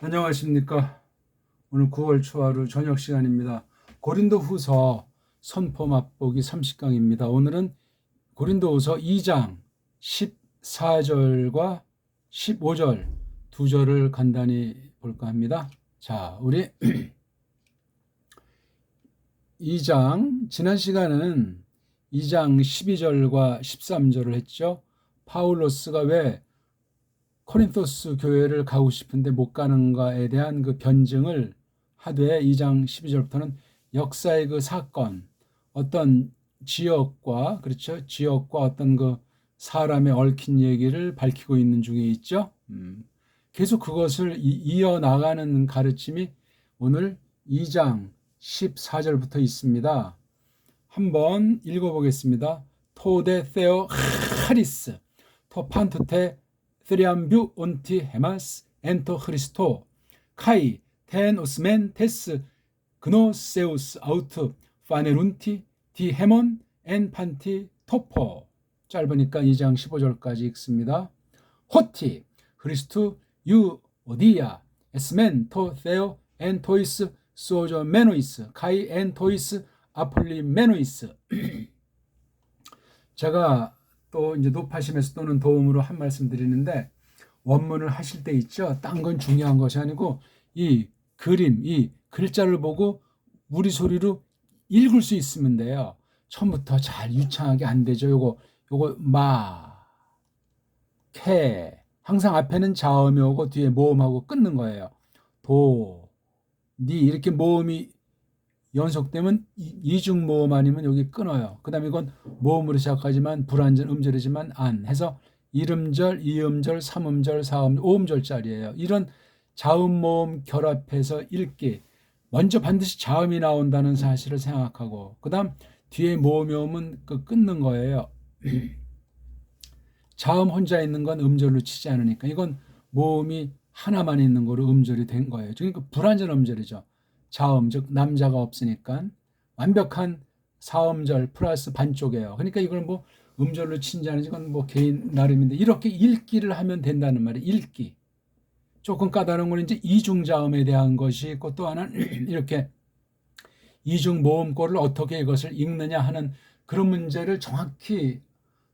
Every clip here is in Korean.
안녕하십니까. 오늘 9월 초하루 저녁 시간입니다. 고린도후서 선포 맛보기 30강입니다. 오늘은 고린도후서 2장 14절과 15절 두 절을 간단히 볼까 합니다. 자, 우리 2장 지난 시간은 2장 12절과 13절을 했죠. 파울로스가 왜 코린토스 교회를 가고 싶은데 못 가는가에 대한 그 변증을 하되 2장 12절부터는 역사의 그 사건, 어떤 지역과 그렇죠? 지역과 어떤 그 사람의 얽힌 얘기를 밝히고 있는 중에 있죠. 계속 그것을 이어나가는 가르침이 오늘 2장 14절부터 있습니다. 한번 읽어보겠습니다. 토데 세오 하리스 토판투테 θριαμβιου όντι 헤마스 엔토 크리스토 카이 텐 오스멘 테스 그노세우스 아우트 파네룬티 디 헤몬 엔 판티 토포. 짧으니까 2장 15절까지 읽습니다. 호티 크리스투 유 오디야 에스멘 토 세오 엔 토이스 소조 메노이스 카이 엔 토이스 아폴리 메노이스. 제가 또 이제 높아심에서 또는 도움으로 한 말씀 드리는데, 원문을 하실 때 있죠. 딴 건 중요한 것이 아니고 이 그림, 이 글자를 보고 우리 소리로 읽을 수 있으면 돼요. 처음부터 잘 유창하게 안 되죠. 요거 마, 캐 항상 앞에는 자음이 오고 뒤에 모음하고 끊는 거예요. 도, 니 이렇게 모음이 연속되면 이중 모음 아니면 여기 끊어요. 그 다음에 이건 모음으로 시작하지만 불완전 음절이지만 안 해서 1음절, 2음절, 3음절, 4음절, 5음절짜리예요. 이런 자음 모음 결합해서 읽기. 먼저 반드시 자음이 나온다는 사실을 생각하고 그 다음 뒤에 모음이 오면 그 끊는 거예요. 자음 혼자 있는 건 음절로 치지 않으니까 이건 모음이 하나만 있는 거로 음절이 된 거예요. 그러니까 불완전 음절이죠. 자음, 즉 남자가 없으니까 완벽한 사음절 플러스 반쪽이에요. 그러니까 이걸 뭐 음절로 친지 않은지 건 뭐 개인 나름인데 이렇게 읽기를 하면 된다는 말이에요. 읽기. 조금 까다로운 건 이제 이중자음에 대한 것이 있고 또 하나는 이렇게 이중 모음꼴을 어떻게 이것을 읽느냐 하는 그런 문제를 정확히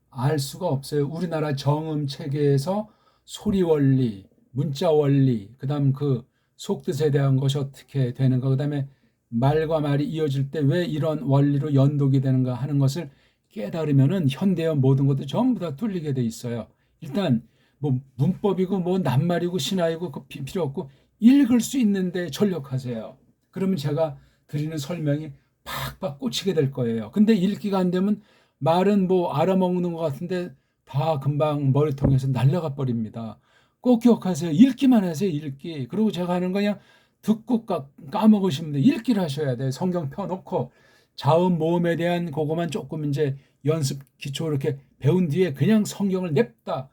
알 수가 없어요. 우리나라 정음 체계에서 소리 원리, 문자 원리, 그다음 그 속뜻에 대한 것이 어떻게 되는가, 그다음에 말과 말이 이어질 때 왜 이런 원리로 연독이 되는가 하는 것을 깨달으면은 현대의 모든 것도 전부 다 뚫리게 돼 있어요. 일단 뭐 문법이고 뭐 낱말이고 신화이고 그 필요 없고 읽을 수 있는데 전력하세요. 그러면 제가 드리는 설명이 팍팍 꽂히게 될 거예요. 근데 읽기가 안 되면 말은 뭐 알아먹는 것 같은데 다 금방 머리통에서 날아가 버립니다. 꼭 기억하세요. 읽기만 하세요. 읽기. 그리고 제가 하는 거 그냥 듣고 까먹으시면 돼요. 읽기를 하셔야 돼요. 성경 펴놓고 자음 모음에 대한 그거만 조금 이제 연습 기초 이렇게 배운 뒤에 그냥 성경을 냅다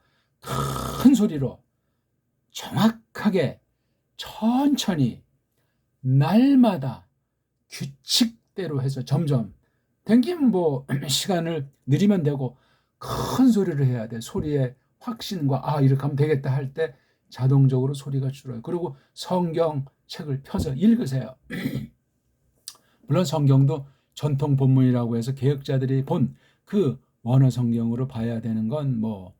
큰 소리로 정확하게 천천히 날마다 규칙대로 해서 점점 댕기면 뭐 시간을 느리면 되고 큰 소리를 해야 돼. 소리의 확신과 이렇게 하면 되겠다 할 때 자동적으로 소리가 줄어요. 그리고 성경 책을 펴서 읽으세요. 물론 성경도 전통 본문이라고 해서 개혁자들이 본 그 원어 성경으로 봐야 되는 건 뭐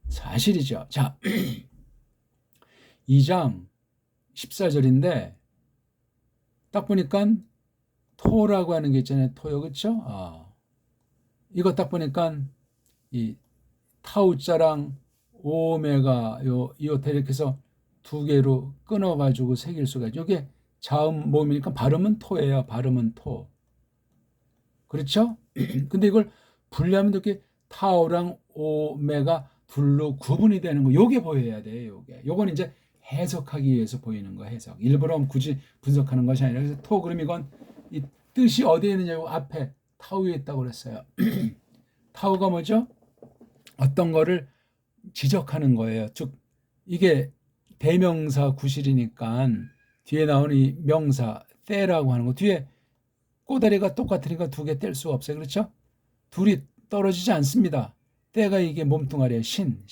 사실이죠. 자, 2장 14절인데 딱 보니까 토라고 하는 게 있잖아요. 토요, 그렇죠? 이거 딱 보니까 이 타우자랑 오메가 이오테 이렇게 해서 두 개로 끊어가지고 새길 수가 있죠. 이게 자음 모음이니까 발음은 토예요. 발음은 토. 그렇죠? 근데 이걸 분리하면 이렇게 타우랑 오메가 둘로 구분이 되는 거. 요게 보여야 돼요. 요건 이제 해석하기 위해서 보이는 거. 해석. 일부러 굳이 분석하는 것이 아니라. 그래서 토 그럼 이건 이 뜻이 어디에 있느냐고 앞에 타우에 있다고 그랬어요. 타우가 뭐죠? 어떤 거를 지적하는 거예요. 즉 이게 대명사 구실이니까 뒤에 나오는 이 명사 때라고 하는 거, 뒤에 꼬다리가 똑같으니까 두 개 뗄 수가 없어요. 그렇죠? 둘이 떨어지지 않습니다. 때가 이게 몸뚱아리에 신.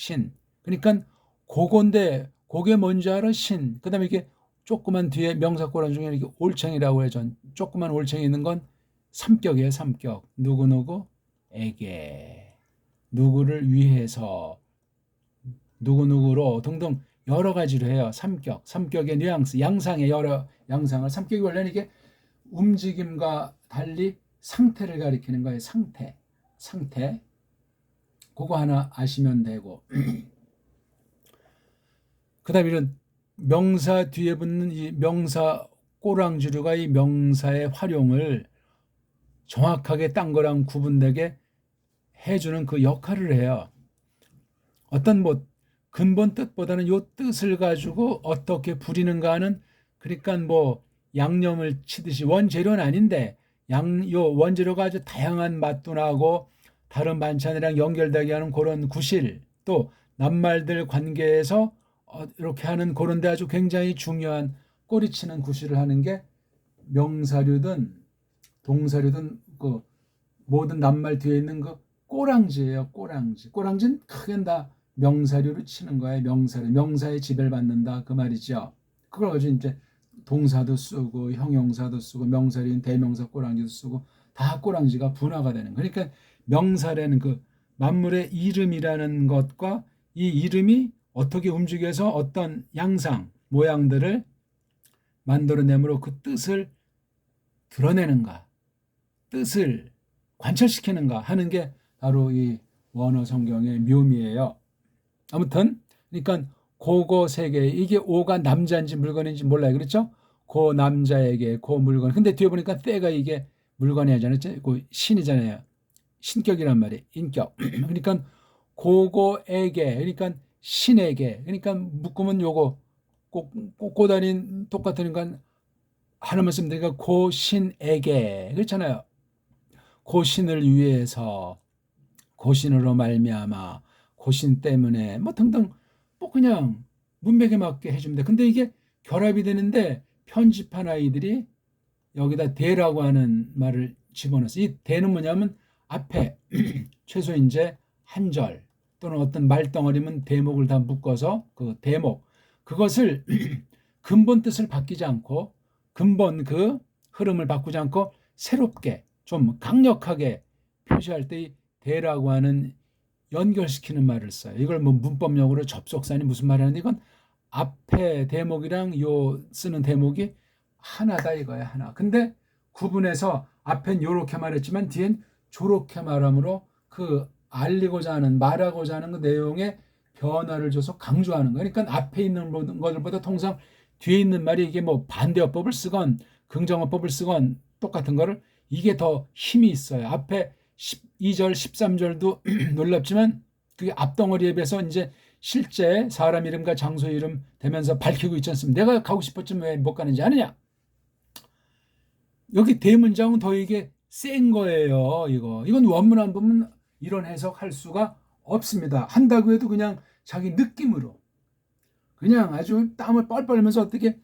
그러니까 그건데 그게 뭔지 알아? 신. 그 다음에 이게 조그만 뒤에 명사꼬란 중에 이렇게 올챙이라고 해서 조그만 올챙이 있는 건 삼격이에요. 삼격. 누구누구에게, 누구를 위해서, 누구누구로 등등 여러 가지로 해요. 삼격. 삼격의 뉘앙스, 양상의 여러 양상을. 삼격이 원래는 이게 움직임과 달리 상태를 가리키는 거예요. 상태. 상태. 그거 하나 아시면 되고. 그 다음에 이런 명사 뒤에 붙는 이 명사 꼬랑지류가 이 명사의 활용을 정확하게 딴 거랑 구분되게 해주는 그 역할을 해요. 어떤 뭐 근본 뜻보다는 요 뜻을 가지고 어떻게 부리는가 하는, 그러니까 뭐 양념을 치듯이 원재료는 아닌데 요 원재료가 아주 다양한 맛도 나고 다른 반찬이랑 연결되게 하는 그런 구실, 또 낱말들 관계에서 이렇게 하는 그런 데 아주 굉장히 중요한 꼬리치는 구실을 하는 게 명사류든 동사류든 그 모든 낱말 뒤에 있는 그 꼬랑지예요. 꼬랑지. 꼬랑지는 크게 다 명사류로 치는 거예요. 명사류. 명사의 지배를 받는다 그 말이죠. 그걸 가지고 이제 동사도 쓰고 형용사도 쓰고 명사류인 대명사 꼬랑지도 쓰고 다 꼬랑지가 분화가 되는 거예요. 그러니까 명사라는 그 만물의 이름이라는 것과 이 이름이 어떻게 움직여서 어떤 양상, 모양들을 만들어내므로 그 뜻을 드러내는가, 뜻을 관철시키는가 하는 게 바로 이 원어 성경의 묘미예요. 아무튼 그러니까 고거 세계, 이게 오가 남자인지 물건인지 몰라요. 그렇죠? 고 남자에게 고 물건. 근데 뒤에 보니까 때가 이게 물건이 하잖아요. 그 신이잖아요. 신격이란 말이에요. 인격. 그러니까 고거에게, 그러니까 신에게. 그러니까 묶으면 요거 꽂고 다닌 똑같은 건 하나만 쓰면 되니까 고 신에게. 그렇잖아요. 고 신을 위해서, 고 신으로 말미암아, 고 신 때문에 뭐 등등 뭐 그냥 문맥에 맞게 해주면 돼. 근데 이게 결합이 되는데 편집한 아이들이 여기다 대라고 하는 말을 집어넣었어. 이 대는 뭐냐면 앞에 최소 이제 한 절 또는 어떤 말덩어리면 대목을 다 묶어서 그 대목, 그것을 근본 뜻을 바뀌지 않고 근본 그 흐름을 바꾸지 않고 새롭게 좀 강력하게 표시할 때 이 대라고 하는 연결시키는 말을 써요. 이걸 뭐 문법용어로 접속사니 무슨 말이냐는데 이건 앞에 대목이랑 요 쓰는 대목이 하나다 이거야, 하나. 근데 구분해서 앞엔 요렇게 말했지만 뒤엔 저렇게 말함으로 그 알리고자 하는, 말하고자 하는 그 내용에 변화를 줘서 강조하는 거예요. 그러니까 앞에 있는 모든 것들보다 통상 뒤에 있는 말이 이게 뭐 반대어법을 쓰건 긍정어법을 쓰건 똑같은 거를 이게 더 힘이 있어요. 앞에 12절, 13절도 놀랍지만 그게 앞덩어리에 비해서 이제 실제 사람 이름과 장소 이름 되면서 밝히고 있지 않습니까? 내가 가고 싶었지만 왜 못 가는지 아느냐? 여기 대문장은 더 이게 센 거예요. 이건 원문 안 보면 이런 해석할 수가 없습니다. 한다고 해도 그냥 자기 느낌으로 그냥 아주 땀을 뻘뻘 흘면서 어떻게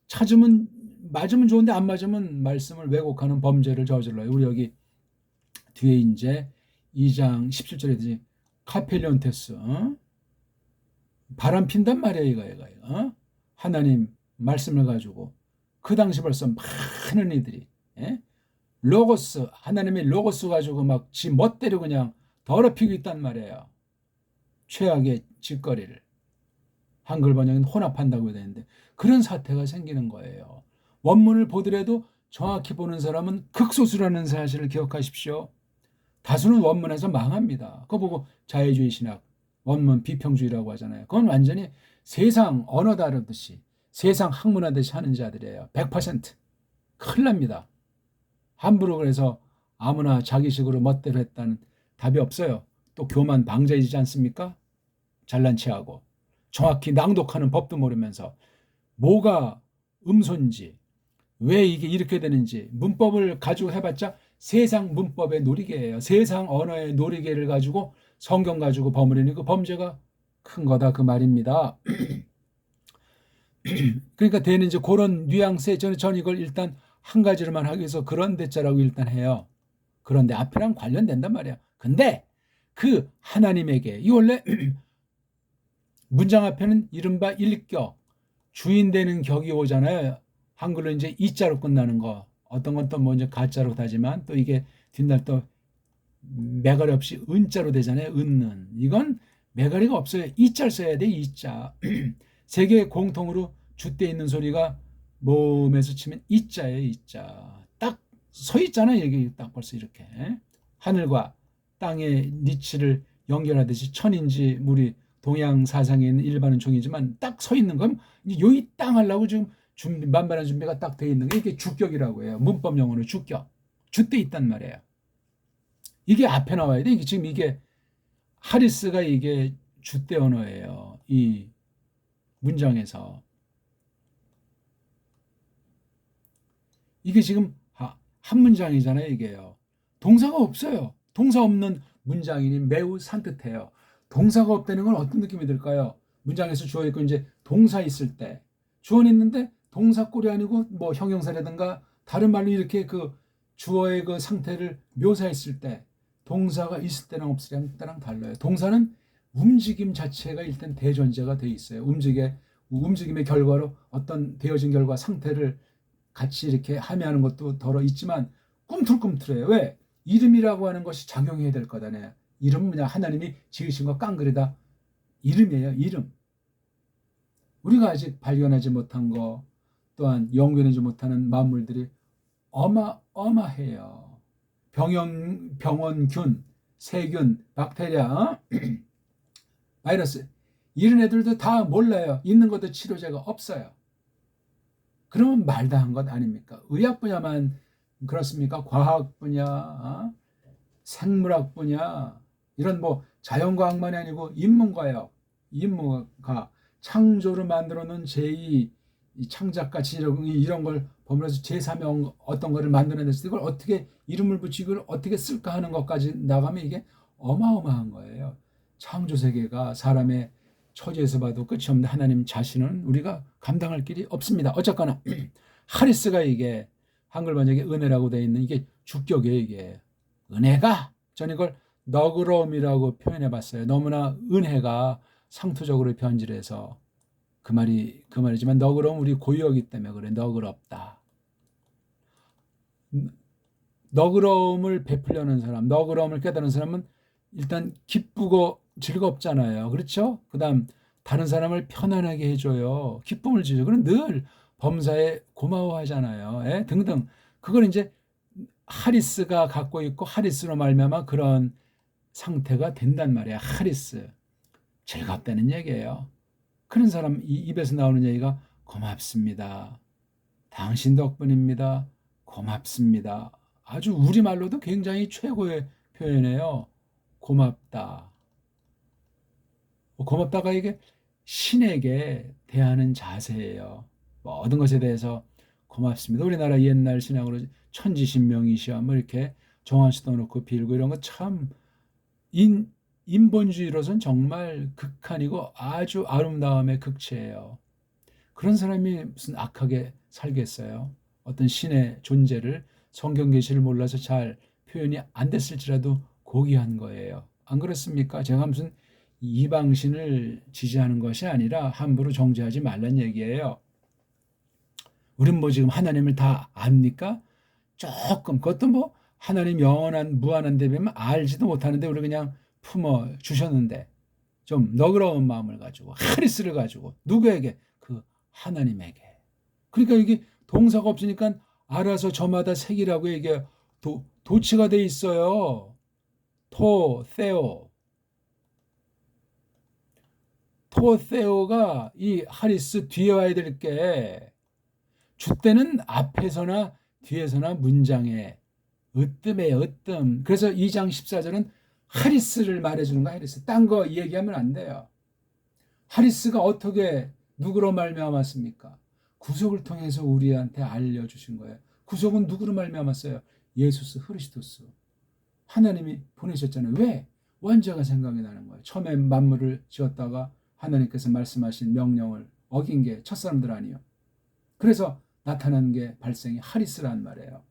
찾으면 맞으면 좋은데 안 맞으면 말씀을 왜곡하는 범죄를 저질러요. 우리 여기 뒤에 이제 2장 17절에 카펠리온테스 바람 핀단 말이야 이거. 하나님 말씀을 가지고 그 당시 벌써 많은 이들이 로고스, 하나님의 로고스 가지고 막 지 멋대로 그냥 더럽히고 있단 말이에요. 최악의 짓거리를. 한글 번역은 혼합한다고 되는데 그런 사태가 생기는 거예요. 원문을 보더라도 정확히 보는 사람은 극소수라는 사실을 기억하십시오. 다수는 원문에서 망합니다. 그거 보고 자유주의 신학, 원문 비평주의라고 하잖아요. 그건 완전히 세상 언어 다루듯이, 세상 학문하듯이 하는 자들이에요. 100% 큰일 납니다. 함부로 그래서 아무나 자기식으로 멋대로 했다는 답이 없어요. 또 교만 방자이지 않습니까? 잘난 체하고 정확히 낭독하는 법도 모르면서 뭐가 음소인지 왜 이게 이렇게 되는지 문법을 가지고 해봤자 세상 문법의 놀이개예요. 세상 언어의 놀이개를 가지고 성경 가지고 버무리는 그 범죄가 큰 거다 그 말입니다. 그러니까 되는 이제 그런 뉘앙스에 저는 이걸 일단 한 가지로만 하기 위해서 그런 대자라고 일단 해요. 그런데 앞이랑 관련된단 말이야. 근데 그 하나님에게 이 원래 문장 앞에는 이른바 일격, 주인 되는 격이 오잖아요. 한글로 이제 이자로 끝나는 거. 어떤 건 또 먼저 가자로 가지만 또 이게 뒷날 또 매가리 없이 은자로 되잖아요. 은는. 이건 매가리가 없어요. 이자를 써야 돼. 이자. 세계 공통으로 줏대 있는 소리가 몸에서 치면 이자예요. 이자. 딱 서 있잖아요. 여기 딱 벌써 이렇게. 하늘과 땅의 니치를 연결하듯이 천인지 물이 동양 사상에 있는 일반은 종이지만 딱 서 있는 건 여기 땅 하려고 지금 만반한 준비가 딱 돼 있는 게 이게 주격이라고 해요. 문법 용어로 주격. 줏대 있단 말이에요. 이게 앞에 나와야 돼. 지금 이게 하리스가 이게 줏대 언어예요. 이 문장에서. 이게 지금 한 문장이잖아요. 이게요. 동사가 없어요. 동사 없는 문장이니 매우 산뜻해요. 동사가 없다는 건 어떤 느낌이 들까요? 문장에서 주어 있고 이제 동사 있을 때 주어는 있는데 동사 꼴이 아니고 뭐 형용사라든가 다른 말로 이렇게 그 주어의 그 상태를 묘사했을 때 동사가 있을 때랑 없을 때랑 달라요. 동사는 움직임 자체가 일단 대전제가 돼 있어요. 움직임의 결과로 어떤 되어진 결과 상태를 같이 이렇게 함의하는 것도 덜어 있지만 꿈틀꿈틀해요. 왜? 이름이라고 하는 것이 작용해야 될 거잖아요. 이름은 그냥 하나님이 지으신 거 깡그리다 이름이에요. 이름. 우리가 아직 발견하지 못한 거 또한 연구하지 못하는 만물들이 어마어마해요. 병원균, 세균, 박테리아, 바이러스 이런 애들도 다 몰라요. 있는 것도 치료제가 없어요. 그러면 말다한 것 아닙니까? 의학 분야만 그렇습니까? 과학 분야, 생물학 분야 이런 뭐 자연과학만이 아니고 인문과요. 인문가 창조를 만들어 놓은 제2 창작가 이런 걸 보면서 제3의 어떤 거를 만들어냈을 때 이걸 어떻게 이름을 붙이고 이걸 어떻게 쓸까 하는 것까지 나가면 이게 어마어마한 거예요. 창조 세계가 사람의 처지에서 봐도 끝이 없는 하나님 자신은 우리가 감당할 길이 없습니다. 어쨌거나 하리스가 이게 한글 번역에 은혜라고 되어 있는 이게 주격이에요. 이게 은혜가 저는 이걸 너그러움이라고 표현해 봤어요. 너무나 은혜가 상투적으로 변질해서 그 말이지만 너그러움 우리 고유하기 때문에 그래. 너그럽다. 너그러움을 베풀려는 사람, 너그러움을 깨달은 사람은 일단 기쁘고 즐겁잖아요. 그렇죠? 그다음 다른 사람을 편안하게 해줘요. 기쁨을 주죠. 그럼 늘 범사에 고마워하잖아요. 예? 등등. 그걸 이제 하리스가 갖고 있고 하리스로 말미암아 그런 상태가 된단 말이야. 하리스. 즐겁다는 얘기예요. 그런 사람 입에서 나오는 얘기가 고맙습니다. 당신 덕분입니다. 고맙습니다. 아주 우리말로도 굉장히 최고의 표현이에요. 고맙다. 고맙다가 이게 신에게 대하는 자세예요. 모든 것에 대해서 고맙습니다. 우리나라 옛날 신앙으로 천지신명이시여 뭐 이렇게 정한수도 놓고 빌고 이런 거 참 인본주의로선 정말 극한이고 아주 아름다움의 극치예요. 그런 사람이 무슨 악하게 살겠어요. 어떤 신의 존재를 성경 계시를 몰라서 잘 표현이 안 됐을지라도 고귀한 거예요. 안 그렇습니까? 제가 무슨 이방신을 지지하는 것이 아니라 함부로 정죄하지 말란 얘기예요. 우린 뭐 지금 하나님을 다 압니까? 조금 그것도 뭐 하나님 영원한 무한한 대비면 알지도 못하는데 우리 그냥 품어 주셨는데 좀 너그러운 마음을 가지고 하리스를 가지고 누구에게? 그 하나님에게. 그러니까 이게 동사가 없으니까 알아서 저마다 색이라고 이게 도치가 돼 있어요. 토세오가 이 하리스 뒤에 와야 될 게 줏대는 앞에서나 뒤에서나 문장에 으뜸이에요. 으뜸. 그래서 2장 14절은 하리스를 말해주는 거야. 하리스. 딴 거 얘기하면 안 돼요. 하리스가 어떻게 누구로 말미암았습니까? 구속을 통해서 우리한테 알려주신 거예요. 구속은 누구로 말미암았어요? 예수스 흐리스도스. 하나님이 보내셨잖아요. 왜? 원죄가 생각이 나는 거예요. 처음에 만물을 지었다가 하나님께서 말씀하신 명령을 어긴 게 첫사람들 아니에요. 그래서 나타난 게 발생이 하리스란 말이에요.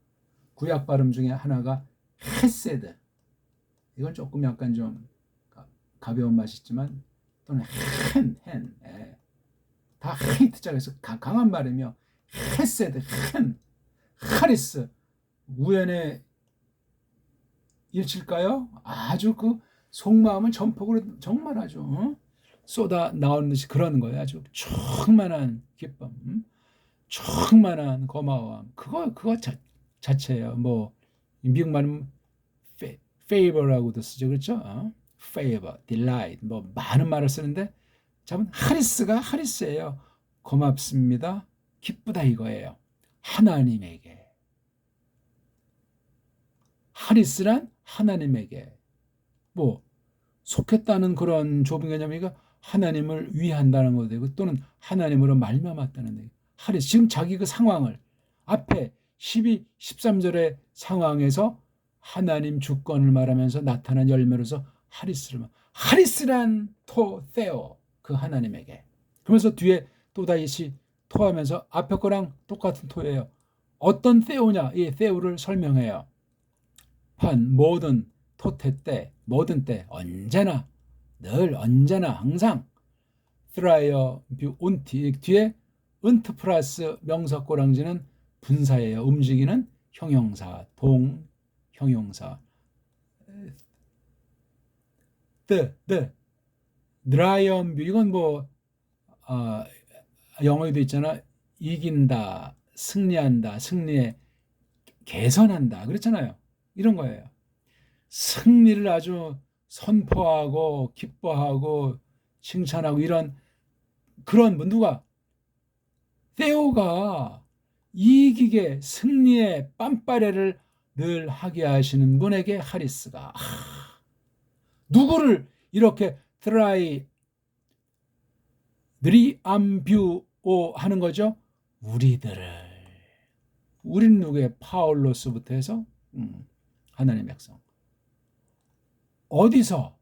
구약 발음 중에 하나가 헤세드. 이건 조금 약간 좀 가벼운 맛이 있지만 또는 다 헤이트자에서 강한 말이며 헤세드, 하리스 우연의 일칠까요? 아주 그 속마음을 전폭으로 정말 아주 쏟아 나오는 듯이 그런 거예요. 아주 충만한 기쁨, 충만한 고마움. 그거 자체예요. 뭐 미국 말은 favor라고도 쓰죠, 그렇죠? favor, delight, 뭐 많은 말을 쓰는데 참 하리스예요. 고맙습니다, 기쁘다 이거예요. 하나님에게. 하리스란 하나님에게 뭐 속했다는 그런 좁은 개념이가 하나님을 위한다는 것도 되고 또는 하나님으로 말미암았다는 얘기. 하리스 지금 자기 그 상황을 앞에 12, 13절의 상황에서 하나님 주권을 말하면서 나타난 열매로서 하리스란 토세오 그 하나님에게. 그러면서 뒤에 또다시 토하면서 앞에 거랑 똑같은 토예요. 어떤 세오냐? 이 세오를 설명해요. 판 모든 토테 때 모든 때 언제나 늘 언제나 항상 thrive 운티 뒤에 은트 플러스 명사 꼬랑지는 분사예요. 움직이는 형용사 형용사 the 드라이언뷰 이건 뭐 영어에도 있잖아. 이긴다, 승리한다, 승리에 개선한다 그렇잖아요. 이런 거예요. 승리를 아주 선포하고 기뻐하고 칭찬하고 이런 그런 분 누가 세오가 이기게 승리의 빰빠레를 늘 하게 하시는 분에게 하리스가 누구를 이렇게 드리암뷰오 하는 거죠? 우리는 누구의 파울로스부터 해서 하나님의 백성 어디서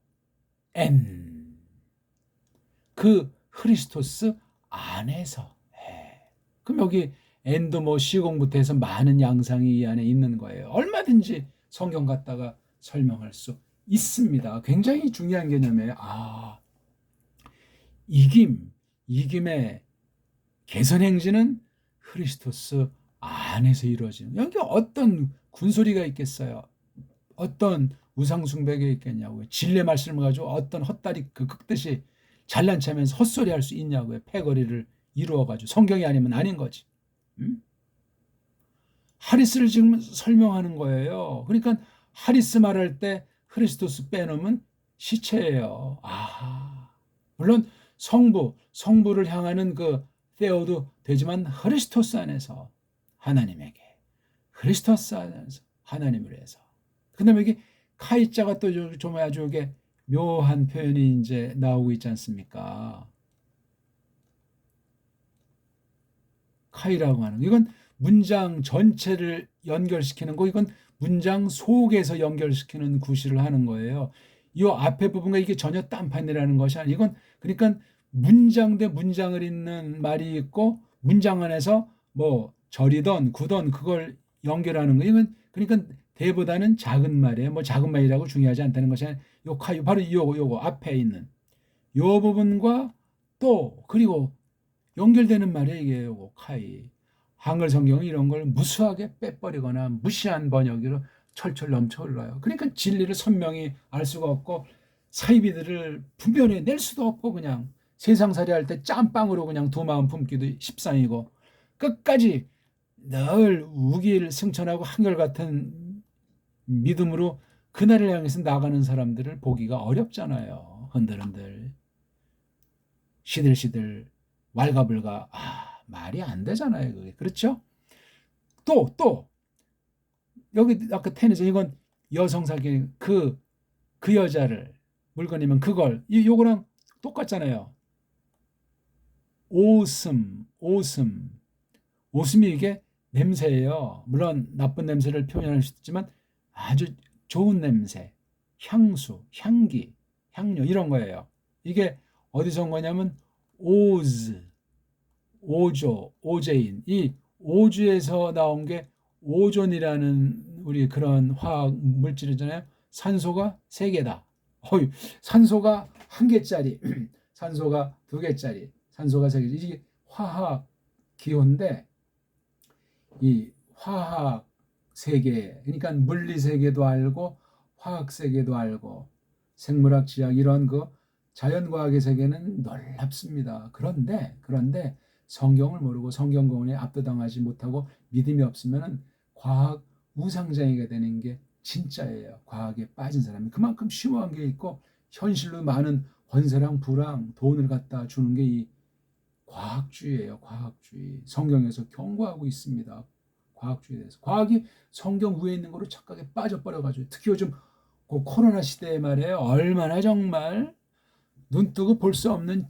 그 크리스토스 안에서 그럼 여기 엔도 뭐 시공부터 해서 많은 양상이 이 안에 있는 거예요. 얼마든지 성경 갖다가 설명할 수 있습니다. 굉장히 중요한 개념이에요. 이김의 개선 행진은 크리스토스 안에서 이루어지는. 여기 어떤 군소리가 있겠어요? 어떤 우상숭배가 있겠냐고요. 진리의 말씀을 가지고 어떤 헛다리 긁듯이 잘난 체하면서 헛소리 할 수 있냐고요. 패거리를 이루어가지고 성경이 아니면 아닌 거지. 하리스를 지금 설명하는 거예요. 그러니까 하리스 말할 때 크리스토스 빼놓으면 시체예요. 물론 성부를 향하는 그 세오도 되지만 크리스토스 안에서 하나님에게 크리스토스 안에서 하나님을 해서 그다음에 여기 카이자가 또 좀 아주 이게 묘한 표현이 이제 나오고 있지 않습니까? 카이라고 하는 이건 문장 전체를 연결시키는 거 이건 문장 속에서 연결시키는 구실을 하는 거예요. 이 앞에 부분과 이게 전혀 딴판이라는 것이 아니고 이건 그러니까 문장 대 문장을 잇는 말이 있고 문장 안에서 뭐 절이던 구던 그걸 연결하는 거 이건 그러니까 대보다는 작은 말이에요. 뭐 작은 말이라고 중요하지 않다는 것이 아니라 요 카이 바로 요거 앞에 있는 요 부분과 또 그리고 연결되는 말이에요. 이게 요거 카이. 한글 성경은 이런 걸 무수하게 빼버리거나 무시한 번역으로 철철 넘쳐 흘러요. 그러니까 진리를 선명히 알 수가 없고 사이비들을 분별해 낼 수도 없고 그냥 세상살이 할 때 짬빵으로 그냥 두 마음 품기도 십상이고 끝까지 늘 우기를 승천하고 한결같은 믿음으로 그날을 향해서 나가는 사람들을 보기가 어렵잖아요. 흔들흔들 시들시들 왈가불가 말이 안 되잖아요. 그게 그렇죠? 또 여기 아까 테니스 이건 여성사기 그 여자를 물건이면 그걸 요거랑 똑같잖아요. 오슴이 이게 냄새예요. 물론 나쁜 냄새를 표현할 수 있지만 아주 좋은 냄새, 향수, 향기, 향료 이런 거예요. 이게 어디서 온 거냐면 오제인 이 오주에서 나온 게 오존이라는 우리 그런 화학 물질이잖아요. 산소가 3개다. 산소가 1개짜리 산소가 2개짜리, 산소가 3개. 이게 화학 기호인데 이 화학 세계, 그러니까 물리 세계도 알고 화학 세계도 알고 생물학, 지학 이런 그 자연과학의 세계는 놀랍습니다. 그런데 성경을 모르고 성경 공언에 압도당하지 못하고 믿음이 없으면 과학 우상장애가 되는 게 진짜예요. 과학에 빠진 사람이 그만큼 심오한 게 있고 현실로 많은 권세랑 부랑 돈을 갖다 주는 게 이 과학주의예요. 과학주의. 성경에서 경고하고 있습니다. 과학주의에 대해서. 과학이 성경 위에 있는 거로 착각에 빠져버려가지고 특히 요즘 그 코로나 시대에 말이에요. 얼마나 정말 눈 뜨고 볼 수 없는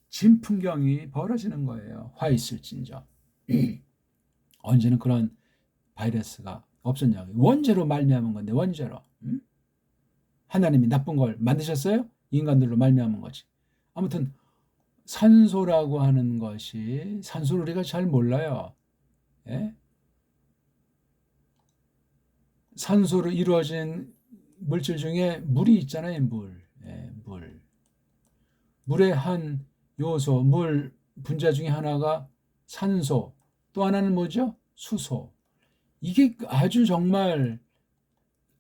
진풍경이 벌어지는 거예요. 화 있을진저. 언제는 그런 바이러스가 없었냐고. 원죄로 말미암은 건데 원죄로. 하나님이 나쁜 걸 만드셨어요? 인간들로 말미암은 거지. 아무튼 산소라고 하는 것이 산소를 우리가 잘 몰라요. 예? 산소로 이루어진 물질 중에 물이 있잖아요. 물. 예, 물. 물의 한 요소, 물 분자 중에 하나가 산소, 또 하나는 뭐죠? 수소. 이게 아주 정말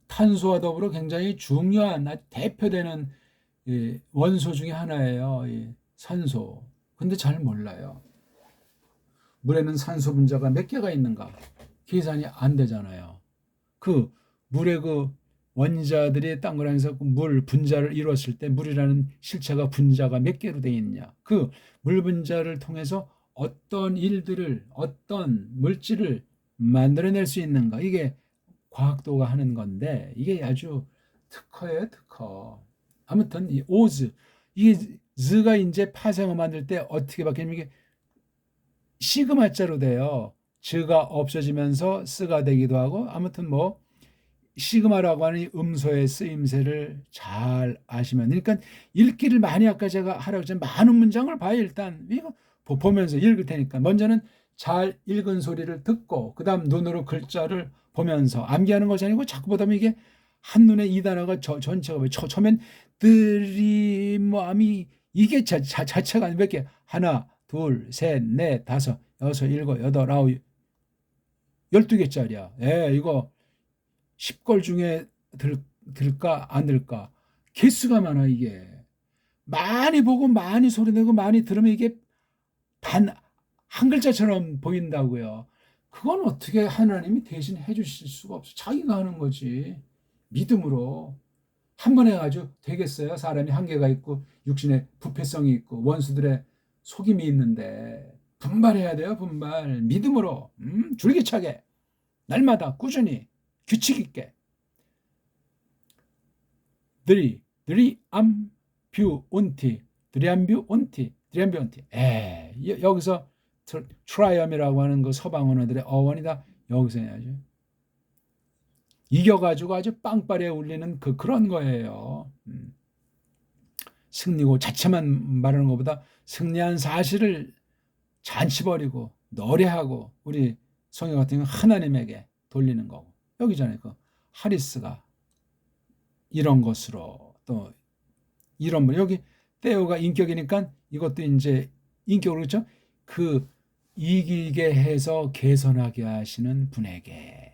탄소와 더불어 굉장히 중요한 대표되는 원소 중에 하나예요. 산소. 근데 잘 몰라요. 물에는 산소 분자가 몇 개가 있는가? 계산이 안 되잖아요. 그 물의 그 원자들이 땅굴안에서 물 분자를 이루었을 때 물이라는 실체가 분자가 몇 개로 되어 있느냐. 그 물 분자를 통해서 어떤 일들을, 어떤 물질을 만들어낼 수 있는가. 이게 과학도가 하는 건데 이게 아주 특허예요, 특허. 아무튼 이 오즈, 이게 즈가 이제 파생어 만들 때 어떻게 바뀌냐면 이게 시그마자로 돼요. 즈가 없어지면서 쓰가 되기도 하고 아무튼 뭐 시그마라고 하는 음소의 쓰임새를 잘 아시면, 그러니까 읽기를 많이 아까 제가 하라고 했잖아요. 많은 문장을 봐요. 일단 이거 보면서 읽을 테니까 먼저는 잘 읽은 소리를 듣고 그 다음 눈으로 글자를 보면서 암기하는 것이 아니고 자꾸 보다 보면 이게 한눈에 이 단어가 전체가 처음엔 드리모암이 이게 자체가 몇 개, 하나 둘 셋 넷 다섯 여섯 일곱 여덟 아홉 12개짜리야. 예, 이거 10걸 중에 들까 안 들까? 개수가 많아 이게. 많이 보고 많이 소리내고 많이 들으면 이게 한 글자처럼 보인다고요. 그건 어떻게 하나님이 대신 해주실 수가 없어. 자기가 하는 거지. 믿음으로. 한 번 해가지고 되겠어요? 사람이 한계가 있고 육신의 부패성이 있고 원수들의 속임이 있는데 분발해야 돼요. 분발. 믿음으로 줄기차게 날마다 꾸준히 규칙 있게. 드리암뷰온티. 여기서 트라이엄이라고 하는 그 서방 언어들의 어원이 다 여기서 해야죠. 이겨가지고 아주 빵빠레 울리는 그런 거예요. 승리고 자체만 말하는 것보다 승리한 사실을 잔치 버리고 노래하고 우리 성경 같은 경우는 하나님에게 돌리는 거고. 여기잖아요. 그 하리스가 이런 것으로 또 이런 분 여기 때오가 인격이니까 이것도 이제 인격으로 그렇죠? 그 이기게 해서 개선하게 하시는 분에게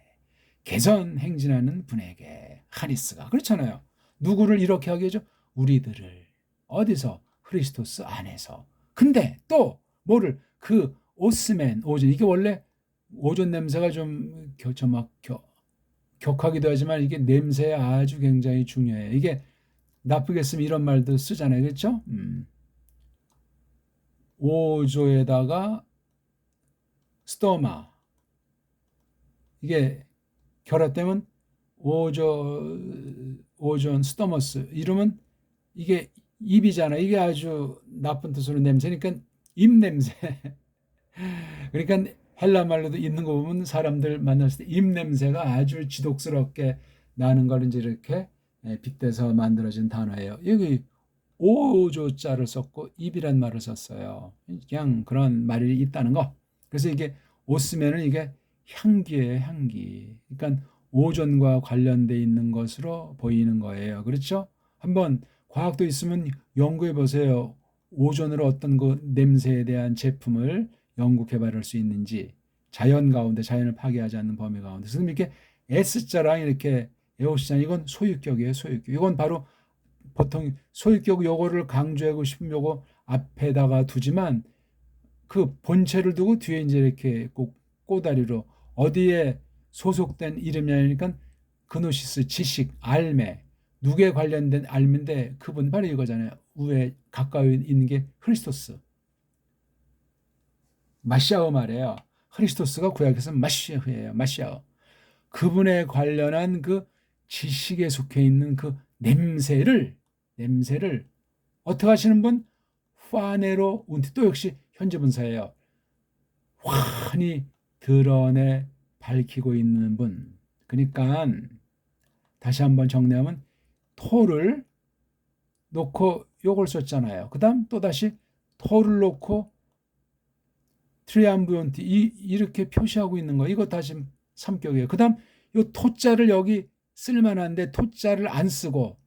개선 행진하는 분에게 하리스가 그렇잖아요. 누구를 이렇게 하게 해줘? 우리들을 어디서? 크리스토스 안에서. 근데 또 뭐를 그 오스맨 오존 이게 원래 오존 냄새가 좀 격하기도 하지만 이게 냄새에 아주 굉장히 중요해요. 이게 나쁘게 쓰면 이런 말도 쓰잖아요. 그렇죠? 오조에다가 스토마 이게 결합되면 오존 스토머스 이러면 이게 입이잖아요. 이게 아주 나쁜 뜻으로 냄새니까 입냄새. 그러니까 헬라 말로도 있는 거 보면 사람들 만났을 때 입냄새가 아주 지독스럽게 나는 걸 이제 이렇게 빗대서 만들어진 단어예요. 여기 오조자를 썼고 입이란 말을 썼어요. 그냥 그런 말이 있다는 거. 그래서 이게 오스면은 이게 향기예요, 향기. 그러니까 오존과 관련돼 있는 것으로 보이는 거예요. 그렇죠? 한번 과학도 있으면 연구해 보세요. 오존으로 어떤 그 냄새에 대한 제품을 연구 개발할 수 있는지, 자연 가운데 자연을 파괴하지 않는 범위 가운데. 그럼 이렇게 S자랑 이렇게 에오시잔, 이건 소유격이에요. 소유격. 이건 바로 보통 소유격, 요거를 강조하고 싶으면 요거 앞에다가 두지만 그 본체를 두고 뒤에 이제 이렇게 꼭 꼬다리로 어디에 소속된 이름이 아니니까 그노시스, 지식, 알매, 누구에 관련된 알매인데 그분 바로 이거잖아요. 위에 가까이 있는 게 크리스토스, 마시아어 말이에요. 크리스토스가 구약에서 마시아흐예요. 마시아어. 그분에 관련한 그 지식에 속해 있는 그 냄새를 어떻게 하시는 분? 파네로 운티, 또 역시 현재 분사예요. 환히 드러내 밝히고 있는 분. 그러니까 다시 한번 정리하면 토를 놓고 요걸 썼잖아요. 그 다음 또다시 토를 놓고 트리암부온티 이렇게 표시하고 있는 거, 이거 다시 삼격이에요. 그 다음 요 토자를 여기 쓸만한데 토자를 안 쓰고,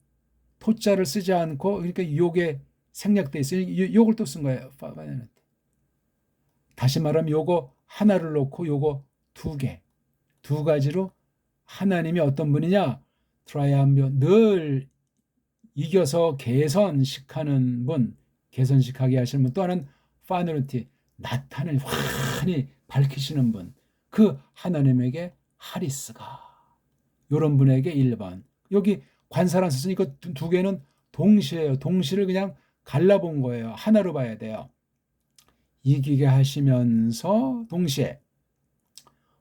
토자를 쓰지 않고, 그러니까 요게 생략돼 있어요. 요걸 또 쓴 거예요. 다시 말하면 요거 하나를 놓고 요거 두 가지로 하나님이 어떤 분이냐? 트라이암비온, 늘 이겨서 개선식하는 분, 개선식하게 하시는 분. 또 하나는 파누르티, 나타낼 환히 밝히시는 분, 그 하나님에게 하리스가, 이런 분에게 1번. 여기 관사란 뜻은 이거 두 개는 동시에요. 동시를 그냥 갈라본 거예요. 하나로 봐야 돼요. 이기게 하시면서 동시에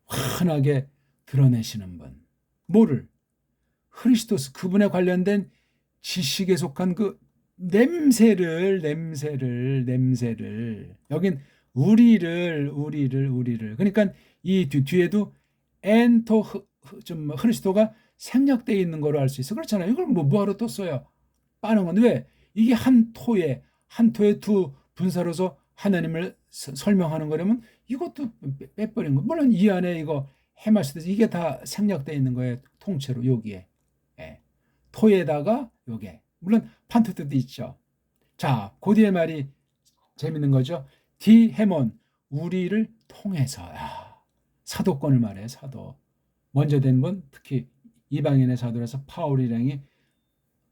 환하게 드러내시는 분. 뭐를? 크리스토스, 그분에 관련된 지식에 속한 그 냄새를. 여긴 우리를. 그러니까 이 뒤에도 엔토 좀 크리스토가 생략되어 있는 거로 알 수 있어. 그렇잖아요. 이걸 뭐하러 또 써요? 빠는 건데 왜? 이게 한 토에 두 분사로서 하나님을 설명하는 거라면 이것도 빼버린 거. 물론 이 안에 이거 해마시듯 이게 다 생략되어 있는 거예요. 통째로 여기에. 예. 토에다가 요게. 물론 판토트도 있죠. 자, 그 뒤에 말이 재밌는 거죠. 디해몬, 우리를 통해서. 사도권을 말해요. 사도. 먼저 된 분, 특히 이방인의 사도라서 파울이랑이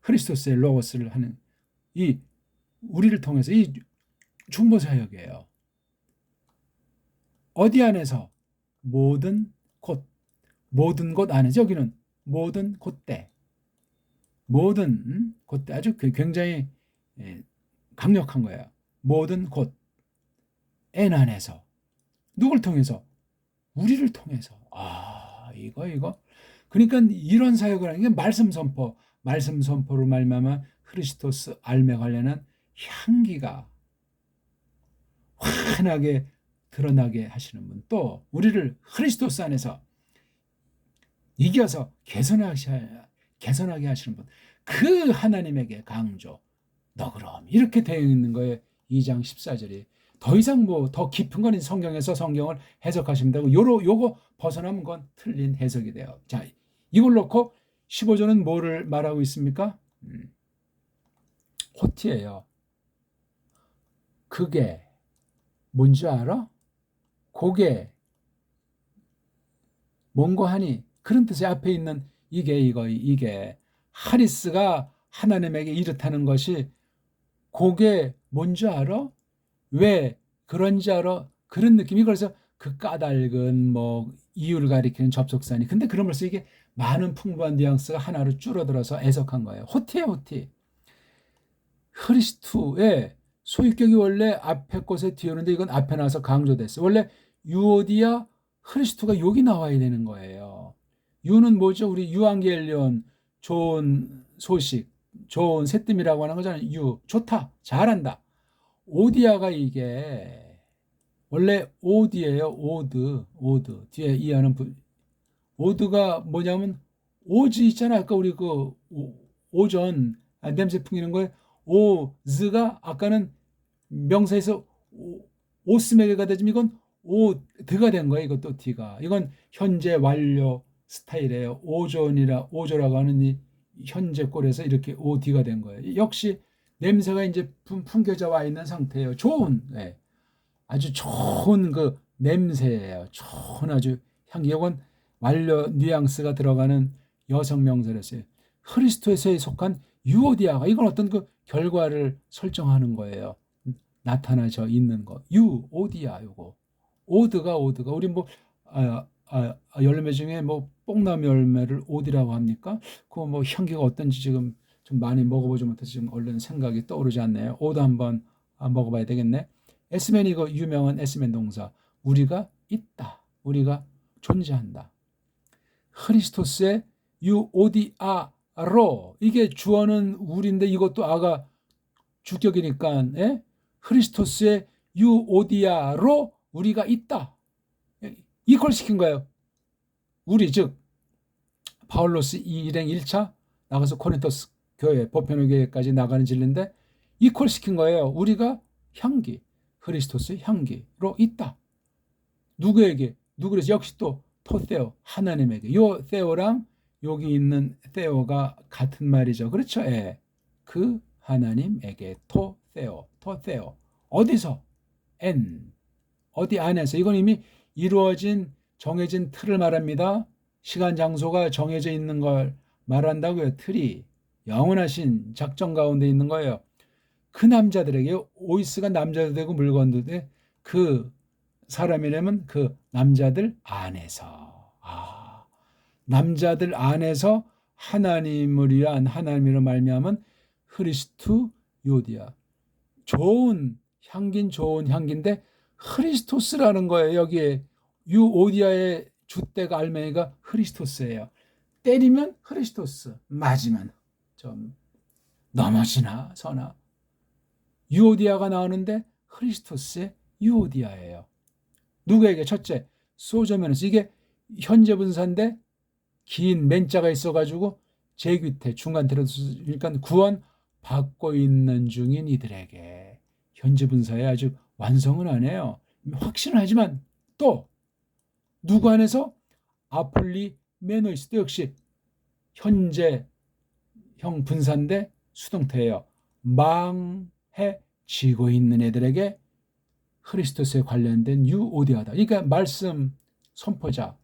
크리스토스의 로고스를 하는 이 우리를 통해서, 이 중보사역이에요. 어디 안에서? 모든 곳 안에서. 여기는 모든 곳대. 모든 곳대. 아주 굉장히 강력한 거예요. 모든 곳. N 안에서. 누굴 통해서? 우리를 통해서. 이거. 그러니까 이런 사역을 하는 게 말씀 선포로 말미암아 크리스토스 알매 관련한 향기가 환하게 드러나게 하시는 분, 또 우리를 크리스토스 안에서 이겨서 개선하게 하시는 분, 그 하나님에게 강조. 너 그럼 이렇게 되어 있는 거예요. 2장 14절이. 더 이상 더 깊은 건 성경에서 성경을 해석하시면 되고, 요거 벗어나면 건 틀린 해석이 돼요. 자, 이걸 놓고 15절은 뭐를 말하고 있습니까? 호티예요. 그게 뭔지 알아? 고게 뭔고 하니, 그런 뜻의 앞에 있는 이게 하리스가 하나님에게 이렇다는 것이 고게 뭔지 알아? 왜 그런지 알아? 그런 느낌이. 그래서 그 까닭은 이유를 가리키는 접속사니. 근데 그러면서 이게 많은 풍부한 뉘앙스가 하나로 줄어들어서 해석한 거예요. 호티예요, 호티. 크리스투의 소유격이 원래 앞에 것에 뒤오는데 이건 앞에 나와서 강조됐어요. 원래 유오디아 크리스투가 여기 나와야 되는 거예요. 유는 뭐죠? 우리 유앙겔리온, 좋은 소식, 좋은 새뜸이라고 하는 거잖아요. 유, 좋다, 잘한다. 오디아가 이게 원래 오디예요. 오드. 뒤에 이하는 오드가 뭐냐면 오즈 있잖아요. 아까 우리 그 오전 냄새 풍기는 거에 오즈가 아까는 명사에서 오스메가 되지만 이건 오드가 된 거예요. 이것도 D가. 이건 현재 완료 스타일이에요. 오조라고 하는 이 현재 꼴에서 이렇게 오D가 된 거예요. 역시 냄새가 이제 풍겨져 와 있는 상태예요. 좋은, 예. 아주 좋은 그 냄새예요. 좋은 아주 향기. 이건 완료 뉘앙스가 들어가는 여성 명사였어요. 크리스토스에 속한 유오디아가 이건 어떤 그 결과를 설정하는 거예요. 나타나져 있는 거. 유오디아 요거. 오드가 우리 뭐 열매 중에 뭐 뽕나무 열매를 오디라고 합니까? 그 뭐 향기가 어떤지 지금 좀 많이 먹어보지 못해서 지금 얼른 생각이 떠오르지 않네요. 오드 한번 먹어봐야 되겠네. 에스맨 이거 유명한 에스맨 동사. 우리가 있다. 우리가 존재한다. 크리스토스의 유오디아로 이게 주어는 우리인데 이것도 아가 주격이니까 예? 크리스토스의 유오디아로 우리가 있다. 이걸 시킨 거예요. 우리 즉 바울로스 일행 1차 나가서 코린토스 교회 보편의 교회까지 나가는 진리인데 이퀄 시킨 거예요. 우리가 향기 크리스토스의 향기로 있다. 누구에게? 누구래서 역시 또 토세오 하나님에게. 요 세오랑 여기 있는 세오가 같은 말이죠. 그렇죠? 예. 그 하나님에게 토세오 어디서? N 어디 안에서. 이건 이미 이루어진 정해진 틀을 말합니다. 시간 장소가 정해져 있는 걸 말한다고요. 틀이 영원하신 작정 가운데 있는 거예요. 그 남자들에게 오이스가 남자도 되고 물건도 돼. 그 사람이라면 그 남자들 안에서 남자들 안에서 하나님을 위한 하나님으로 말미암은 크리스투 요디아 좋은 향긴 좋은 향기인데 크리스토스라는 거예요. 여기에 유오디아의 주대가 알맹이가 크리스토스예요. 때리면 크리스토스, 맞으면 좀 넘어지나 서나 유오디아가 나오는데 크리스토스의 유오디아예요. 누구에게? 첫째, 소저면에서 이게 현재 분사인데 긴 맨자가 있어가지고 제귀태 중간태로 그러니까 구원 받고 있는 중인 이들에게 현재 분사에 아주 완성은 안 해요. 확신을 하지만 또 누구 안에서 아폴리메노이스도 역시 현재형 분사인데 수동태예요. 망해지고 있는 애들에게 크리스토스에 관련된 유오디아다. 그러니까 말씀 선포자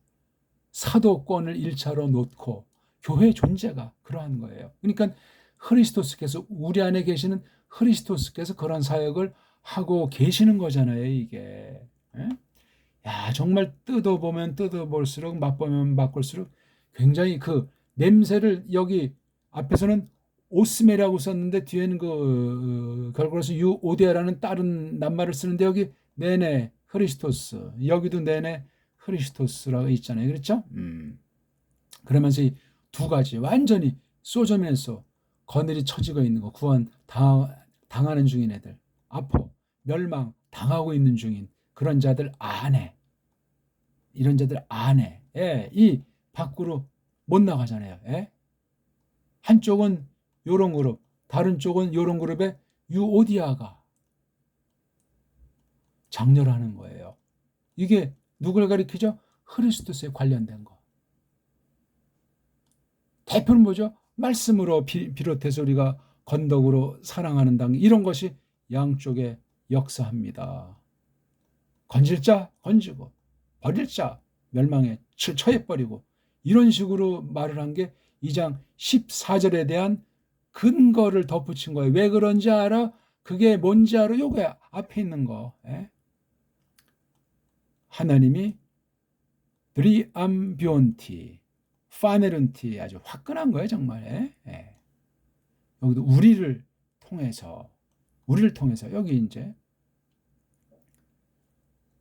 사도권을 1차로 놓고 교회 존재가 그러한 거예요. 그러니까 크리스토스께서 우리 안에 계시는 크리스토스께서 그런 사역을 하고 계시는 거잖아요. 이게. 야 정말 뜯어보면 뜯어볼수록 맛보면 맛볼수록 굉장히 그 냄새를 여기 앞에서는 오스메라고 썼는데 뒤에는 그 결국에서 유오디아라는 다른 낱말을 쓰는데 여기 내내 크리스토스 여기도 내내 크리스토스라고 있잖아요. 그렇죠? 그러면서 이 두 가지 완전히 소저면에서 거늘이 처지고 있는 거 구원 당하는 중인 애들 아포 멸망 당하고 있는 중인 그런 자들 안에 이런 자들 안에 이 밖으로 못 나가잖아요. 한쪽은 요런 그룹 다른 쪽은 요런 그룹에 유오디아가 장렬하는 거예요. 이게 누굴 가리키죠? 크리스토스에 관련된 거. 대표는 뭐죠? 말씀으로 비롯해서 우리가 건덕으로 사랑하는 당 이런 것이 양쪽에 역사합니다. 건질 자 건지고 버릴 자 멸망에 처해버리고 이런 식으로 말을 한 게 2장 14절에 대한 근거를 덧붙인 거예요. 왜 그런지 알아? 그게 뭔지 알아? 요게 앞에 있는 거. 하나님이 드리암비온티 파네른티 아주 화끈한 거예요. 정말. 여기도 우리를 통해서 여기 이제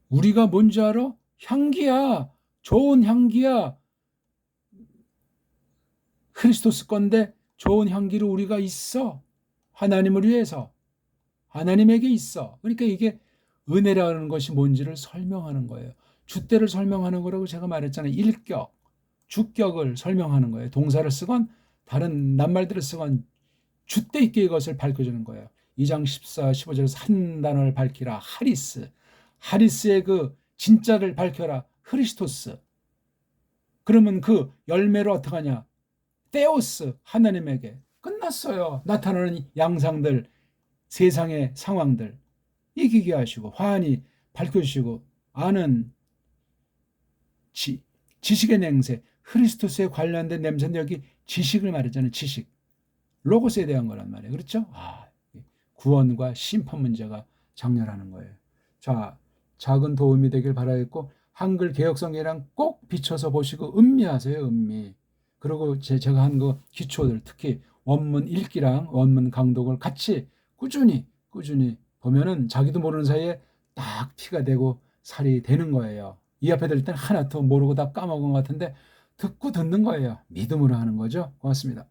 우리가 뭔지 알아? 향기야. 좋은 향기야. 크리스토스 건데 좋은 향기로 우리가 있어. 하나님을 위해서. 하나님에게 있어. 그러니까 이게 은혜라는 것이 뭔지를 설명하는 거예요. 주대를 설명하는 거라고 제가 말했잖아요. 일격, 주격을 설명하는 거예요. 동사를 쓰건 다른 낱말들을 쓰건 주대 있게 이것을 밝혀주는 거예요. 2장 14, 15절에서 한 단어를 밝히라. 하리스. 하리스의 그 진짜를 밝혀라. 크리스토스. 그러면 그 열매를 어떻게 하냐? 테오스 하나님에게 끝났어요. 나타나는 양상들 세상의 상황들 이기게 하시고 환히 밝혀주시고 아는 지식의 냉세, 크리스토스에 관련된 냄새인데 여기 지식을 말했잖아요. 지식. 로고스에 대한 거란 말이에요. 그렇죠? 구원과 심판 문제가 장렬하는 거예요. 자, 작은 도움이 되길 바라겠고 한글 개혁성경이랑 꼭 비춰서 보시고 음미하세요. 음미. 그리고 제가 한 거 기초들 특히 원문 읽기랑 원문 강독을 같이 꾸준히 보면은 자기도 모르는 사이에 딱 피가 되고 살이 되는 거예요. 이 앞에 들 때는 하나 더 모르고 다 까먹은 것 같은데 듣고 듣는 거예요. 믿음으로 하는 거죠. 고맙습니다.